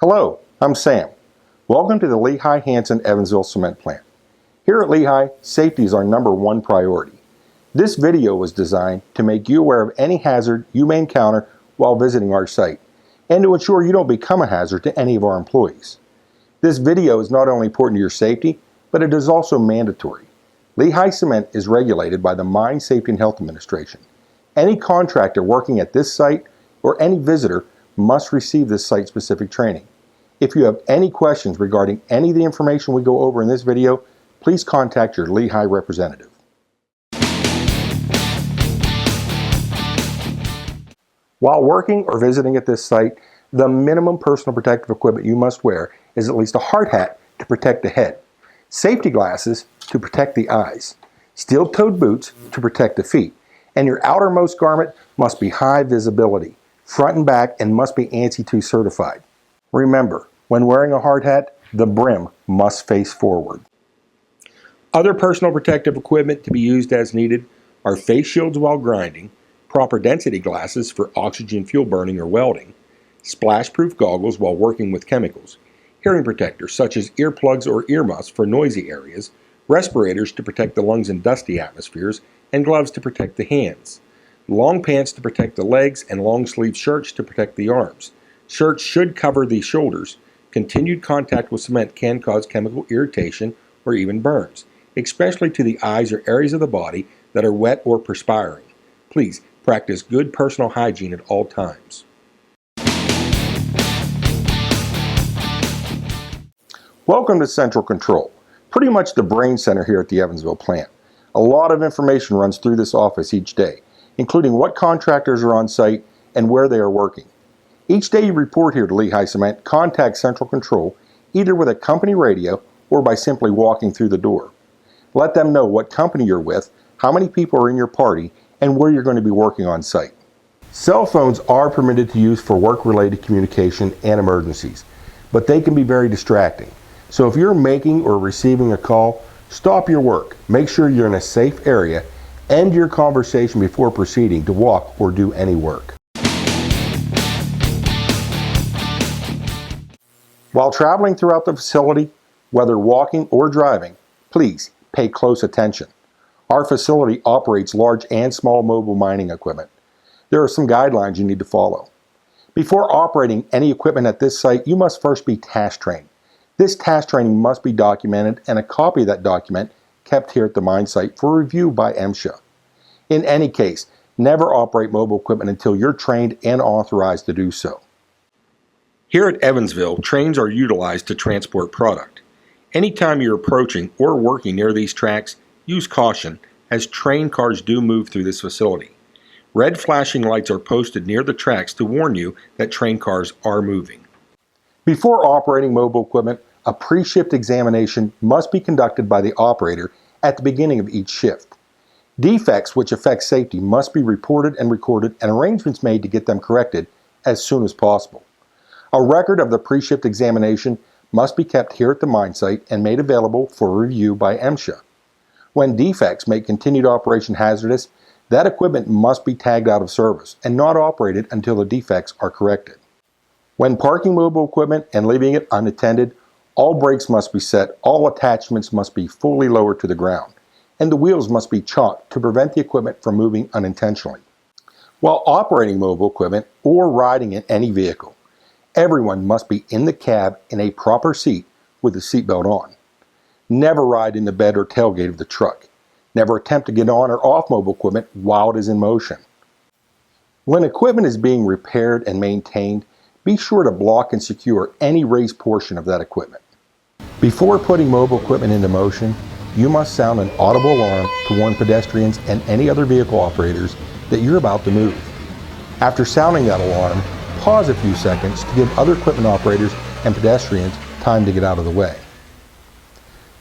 Hello, I'm Sam. Welcome to the Leigh High Evansville Cement Plant. Here at Leigh High, safety is our #1 priority. This video was designed to make you aware of any hazard you may encounter while visiting our site, and to ensure you don't become a hazard to any of our employees. This video is not only important to your safety, but it is also mandatory. Leigh High Cement is regulated by the Mine Safety and Health Administration. Any contractor working at this site or any visitor must receive this site-specific training. If you have any questions regarding any of the information we go over in this video, please contact your Leigh High representative. While working or visiting at this site, the minimum personal protective equipment you must wear is at least a hard hat to protect the head, safety glasses to protect the eyes, steel-toed boots to protect the feet, and your outermost garment must be high visibility, front and back, and must be ANSI 2 certified. Remember, when wearing a hard hat, the brim must face forward. Other personal protective equipment to be used as needed are face shields while grinding, proper density glasses for oxygen fuel burning or welding, splash-proof goggles while working with chemicals, hearing protectors such as earplugs or earmuffs for noisy areas, respirators to protect the lungs in dusty atmospheres, and gloves to protect the hands. Long pants to protect the legs and long sleeve shirts to protect the arms. Shirts should cover the shoulders. Continued contact with cement can cause chemical irritation or even burns, especially to the eyes or areas of the body that are wet or perspiring. Please practice good personal hygiene at all times. Welcome to Central Control, pretty much the brain center here at the Evansville plant. A lot of information runs through this office each day, including what contractors are on site and where they are working. Each day you report here to Leigh High Cement, contact Central Control either with a company radio or by simply walking through the door. Let them know what company you're with, how many people are in your party, and where you're going to be working on site. Cell phones are permitted to use for work-related communication and emergencies, but they can be very distracting. So if you're making or receiving a call, stop your work, make sure you're in a safe area, end your conversation before proceeding to walk or do any work. While traveling throughout the facility, whether walking or driving, please pay close attention. Our facility operates large and small mobile mining equipment. There are some guidelines you need to follow. Before operating any equipment at this site, you must first be task trained. This task training must be documented and a copy of that document kept here at the mine site for review by MSHA. In any case, never operate mobile equipment until you're trained and authorized to do so. Here at Evansville, trains are utilized to transport product. Anytime you're approaching or working near these tracks, use caution, as train cars do move through this facility. Red flashing lights are posted near the tracks to warn you that train cars are moving. Before operating mobile equipment, a pre-shift examination must be conducted by the operator at the beginning of each shift. Defects which affect safety must be reported and recorded, and arrangements made to get them corrected as soon as possible. A record of the pre-shift examination must be kept here at the mine site and made available for review by MSHA. When defects make continued operation hazardous, that equipment must be tagged out of service and not operated until the defects are corrected. When parking mobile equipment and leaving it unattended, all brakes must be set, all attachments must be fully lowered to the ground, and the wheels must be chocked to prevent the equipment from moving unintentionally. While operating mobile equipment or riding in any vehicle, everyone must be in the cab in a proper seat with a seatbelt on. Never ride in the bed or tailgate of the truck. Never attempt to get on or off mobile equipment while it is in motion. When equipment is being repaired and maintained, be sure to block and secure any raised portion of that equipment. Before putting mobile equipment into motion, you must sound an audible alarm to warn pedestrians and any other vehicle operators that you're about to move. After sounding that alarm, pause a few seconds to give other equipment operators and pedestrians time to get out of the way.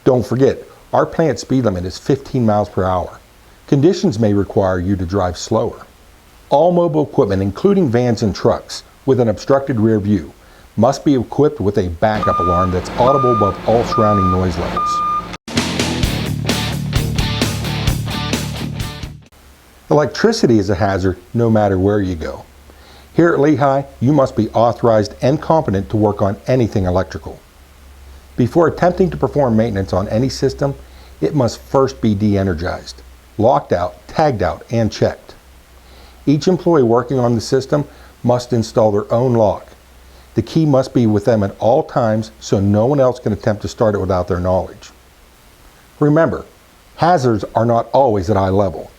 Don't forget, our plant speed limit is 15 miles per hour. Conditions may require you to drive slower. All mobile equipment, including vans and trucks with an obstructed rear view, must be equipped with a backup alarm that's audible above all surrounding noise levels. Electricity is a hazard no matter where you go. Here at Leigh High, you must be authorized and competent to work on anything electrical. Before attempting to perform maintenance on any system, it must first be de-energized, locked out, tagged out, and checked. Each employee working on the system must install their own lock. The key must be with them at all times so no one else can attempt to start it without their knowledge. Remember, hazards are not always at eye level.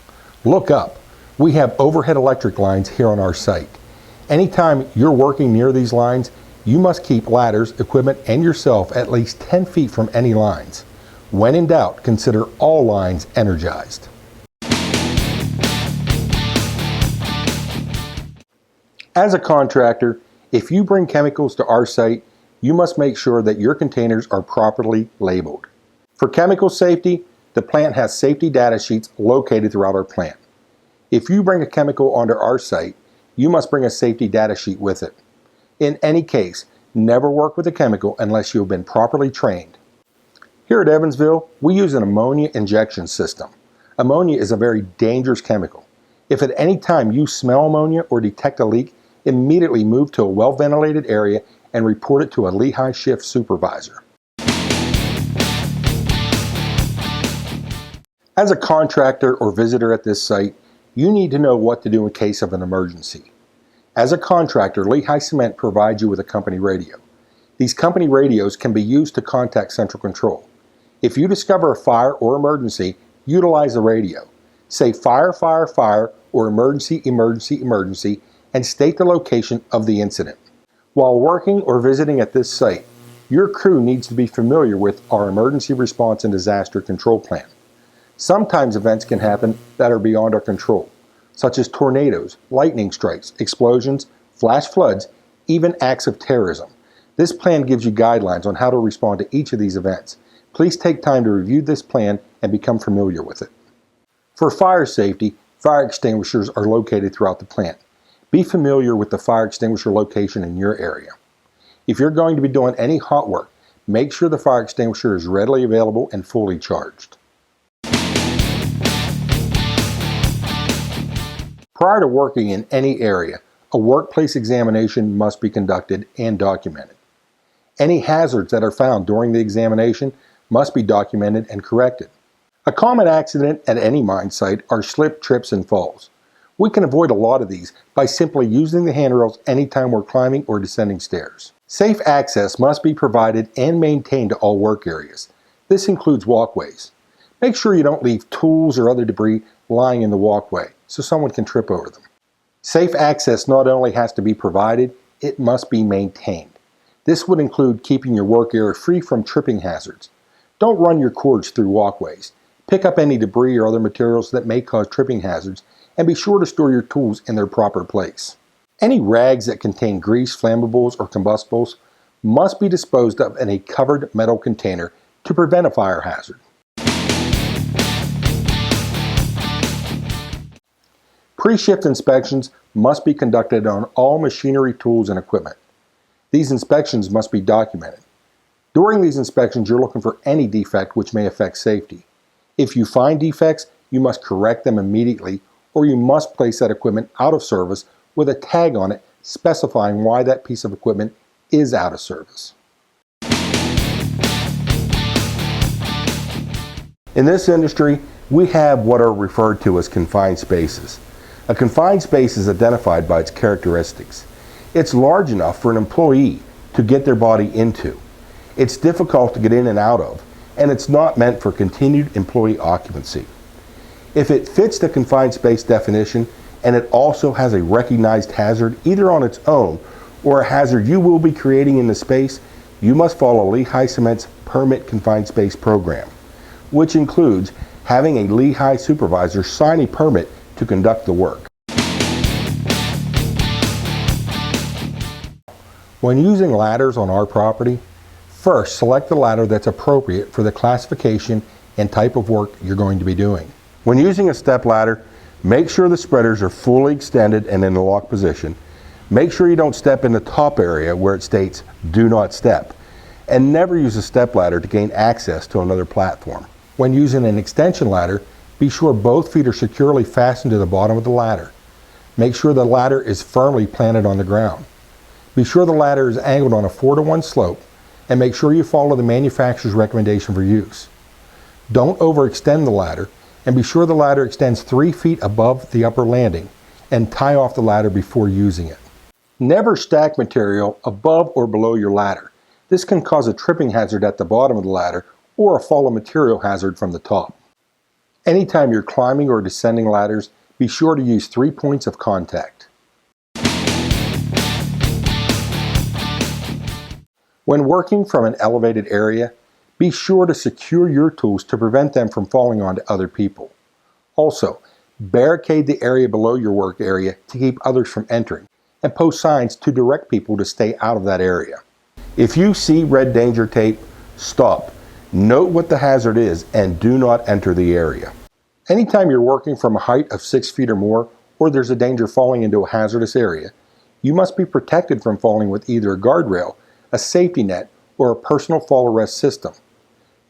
Look up. We have overhead electric lines here on our site. Anytime you're working near these lines, you must keep ladders, equipment, and yourself at least 10 feet from any lines. When in doubt, consider all lines energized. As a contractor, if you bring chemicals to our site, you must make sure that your containers are properly labeled. For chemical safety, the plant has safety data sheets located throughout our plant. If you bring a chemical onto our site, you must bring a safety data sheet with it. In any case, never work with a chemical unless you have been properly trained. Here at Evansville, we use an ammonia injection system. Ammonia is a very dangerous chemical. If at any time you smell ammonia or detect a leak, immediately move to a well-ventilated area and report it to a Leigh High shift supervisor. As a contractor or visitor at this site, you need to know what to do in case of an emergency. As a contractor, Leigh High Cement provides you with a company radio. These company radios can be used to contact central control. If you discover a fire or emergency, utilize the radio. Say fire, fire, fire, or emergency, emergency, emergency, and state the location of the incident. While working or visiting at this site, your crew needs to be familiar with our emergency response and disaster control plan. Sometimes events can happen that are beyond our control, such as tornadoes, lightning strikes, explosions, flash floods, even acts of terrorism. This plan gives you guidelines on how to respond to each of these events. Please take time to review this plan and become familiar with it. For fire safety, fire extinguishers are located throughout the plant. Be familiar with the fire extinguisher location in your area. If you're going to be doing any hot work, make sure the fire extinguisher is readily available and fully charged. Prior to working in any area, a workplace examination must be conducted and documented. Any hazards that are found during the examination must be documented and corrected. A common accident at any mine site are slip, trips, and falls. We can avoid a lot of these by simply using the handrails anytime we're climbing or descending stairs. Safe access must be provided and maintained to all work areas. This includes walkways. Make sure you don't leave tools or other debris lying in the walkway so someone can trip over them. Safe access not only has to be provided, it must be maintained. This would include keeping your work area free from tripping hazards. Don't run your cords through walkways. Pick up any debris or other materials that may cause tripping hazards, and be sure to store your tools in their proper place. Any rags that contain grease, flammables, or combustibles must be disposed of in a covered metal container to prevent a fire hazard. Pre-shift inspections must be conducted on all machinery, tools, and equipment. These inspections must be documented. During these inspections, you're looking for any defect which may affect safety. If you find defects, you must correct them immediately, or you must place that equipment out of service with a tag on it specifying why that piece of equipment is out of service. In this industry, we have what are referred to as confined spaces. A confined space is identified by its characteristics. It's large enough for an employee to get their body into. It's difficult to get in and out of, and it's not meant for continued employee occupancy. If it fits the confined space definition and it also has a recognized hazard either on its own or a hazard you will be creating in the space, you must follow Leigh High Cement's Permit Confined Space program, which includes having a Leigh High supervisor sign a permit to conduct the work. When using ladders on our property, first select the ladder that's appropriate for the classification and type of work you're going to be doing. When using a step ladder, make sure the spreaders are fully extended and in the lock position. Make sure you don't step in the top area where it states "do not step," and never use a step ladder to gain access to another platform. When using an extension ladder, be sure both feet are securely fastened to the bottom of the ladder. Make sure the ladder is firmly planted on the ground. Be sure the ladder is angled on a 4-to-1 slope, and make sure you follow the manufacturer's recommendation for use. Don't overextend the ladder, and be sure the ladder extends 3 feet above the upper landing, and tie off the ladder before using it. Never stack material above or below your ladder. This can cause a tripping hazard at the bottom of the ladder or a fall of material hazard from the top. Anytime you're climbing or descending ladders, be sure to use 3 points of contact. When working from an elevated area, be sure to secure your tools to prevent them from falling onto other people. Also, barricade the area below your work area to keep others from entering, and post signs to direct people to stay out of that area. If you see red danger tape, stop. Note what the hazard is and do not enter the area. Anytime you're working from a height of 6 feet or more, or there's a danger falling into a hazardous area, you must be protected from falling with either a guardrail, a safety net, or a personal fall arrest system.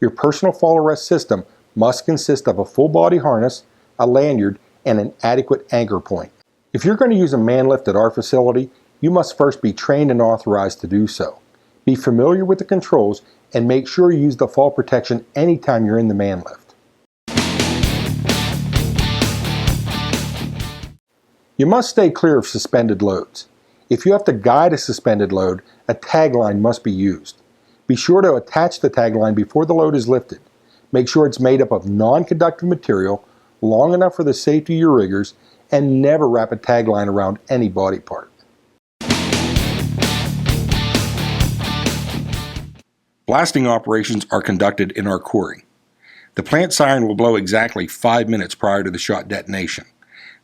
Your personal fall arrest system must consist of a full body harness, a lanyard, and an adequate anchor point. If you're going to use a man lift at our facility, you must first be trained and authorized to do so. Be familiar with the controls and make sure you use the fall protection anytime you're in the man lift. You must stay clear of suspended loads. If you have to guide a suspended load, a tagline must be used. Be sure to attach the tagline before the load is lifted. Make sure it's made up of non-conductive material, long enough for the safety of your riggers, and never wrap a tagline around any body part. Blasting operations are conducted in our quarry. The plant siren will blow exactly 5 minutes prior to the shot detonation.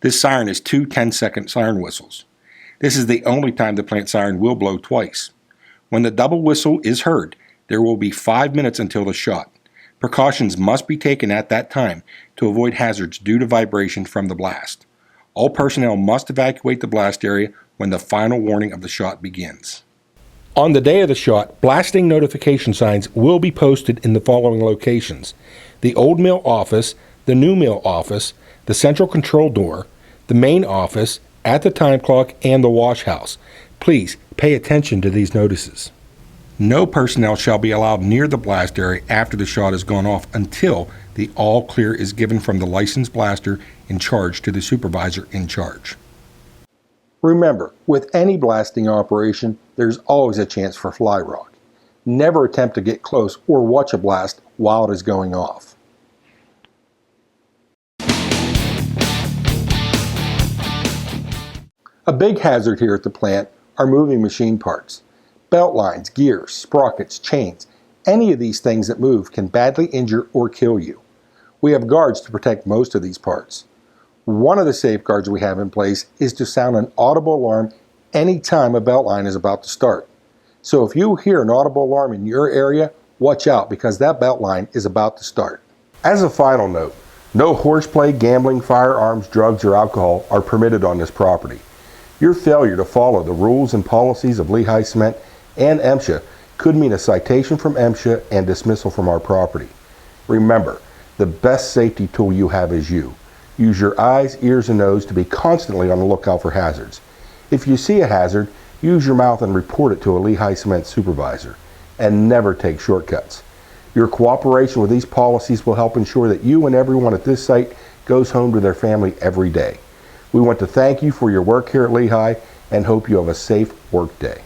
This siren is 2 10-second siren whistles. This is the only time the plant siren will blow twice. When the double whistle is heard, there will be 5 minutes until the shot. Precautions must be taken at that time to avoid hazards due to vibration from the blast. All personnel must evacuate the blast area when the final warning of the shot begins. On the day of the shot, blasting notification signs will be posted in the following locations: the old mill office, the new mill office, the central control door, the main office, at the time clock, and the wash house. Please pay attention to these notices. No personnel shall be allowed near the blast area after the shot has gone off until the all clear is given from the licensed blaster in charge to the supervisor in charge. Remember, with any blasting operation, there's always a chance for fly rock. Never attempt to get close or watch a blast while it is going off. A big hazard here at the plant are moving machine parts. Belt lines, gears, sprockets, chains, any of these things that move can badly injure or kill you. We have guards to protect most of these parts. One of the safeguards we have in place is to sound an audible alarm anytime a belt line is about to start. So if you hear an audible alarm in your area, watch out because that belt line is about to start. As a final note, no horseplay, gambling, firearms, drugs, or alcohol are permitted on this property. Your failure to follow the rules and policies of Leigh High Cement and MSHA could mean a citation from MSHA and dismissal from our property. Remember, the best safety tool you have is you. Use your eyes, ears, and nose to be constantly on the lookout for hazards. If you see a hazard, use your mouth and report it to a Leigh High Cement supervisor. And never take shortcuts. Your cooperation with these policies will help ensure that you and everyone at this site goes home to their family every day. We want to thank you for your work here at Leigh High and hope you have a safe work day.